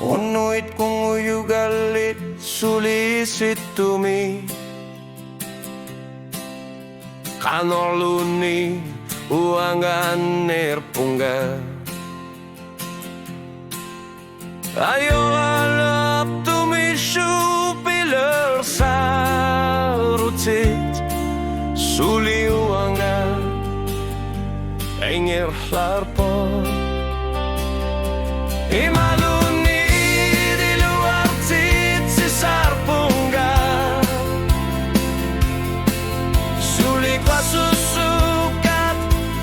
Unuit kong uyugalit sulisit tumi Kanorluni uangan nerpungga Ayo alap tumi pilar sarutit Suli uanga Enger larpo Imaluni di luar titi sarpunga Suli kwa susukat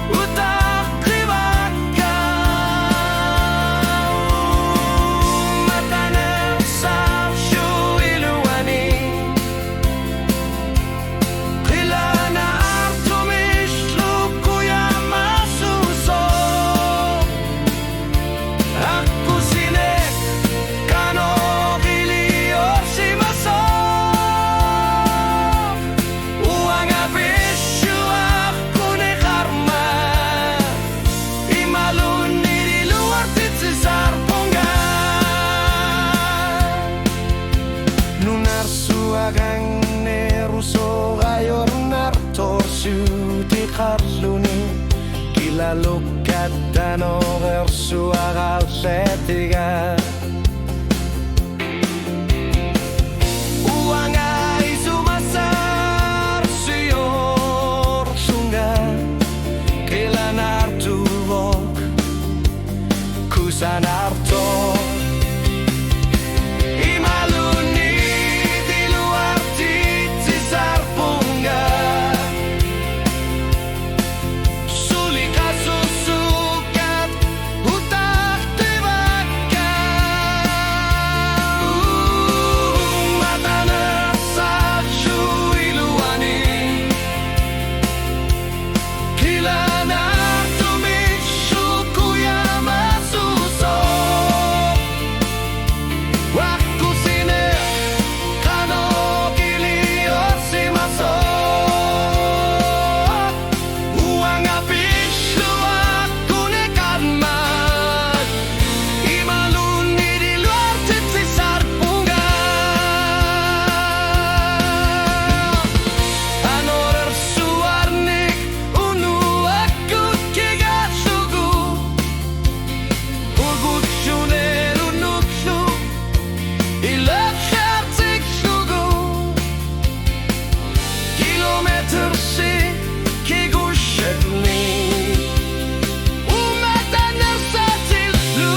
utak ribaka Mataner sa syu iluani Kila na artumish lukuya masuso Aku sine kano gili orsimaso Uang abisyu aku ne karma Imaluni di luar titi sarpunga Nunar suagang ne ruso ayor nar torsu di karluni Gila lukat dan versu agal setiga Uang ay sumasar siyor sunga Kila nartuvok kusan arto Imaluni di luar titi sarpunga Suli kasusukat utak tebaka Mataner sa syu iluani Kila nartumishu kuya masuso Waktu sine kano gili orsimaso Uang abisyu aku ne karmat Imaluni di luar titi sarpunga Anorer suarnik unu aku kigat sugu Ugut shuner unuksu Ilak hertik sugu Kilometer si kigushetni Umataner sa tillu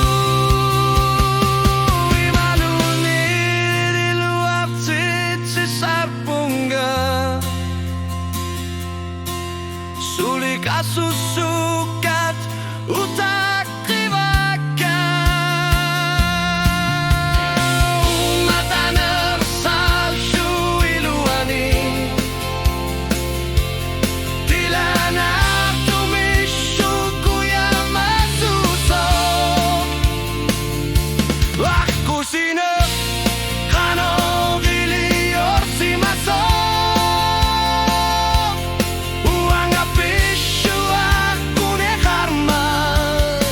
Imaluni di luar titi sarpunga Suli kasusukat utak ribaka Mataner sa syu iluani Tila nartumishu kuya masuso Aku sine kano gili orsimaso Uang abisyu aku ne karmat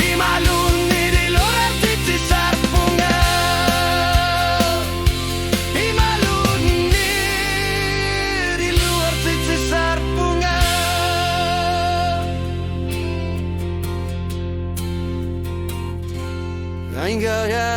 Imaluni di luar titi sarpunga Imaluni di luar titi sarpunga Ainga ya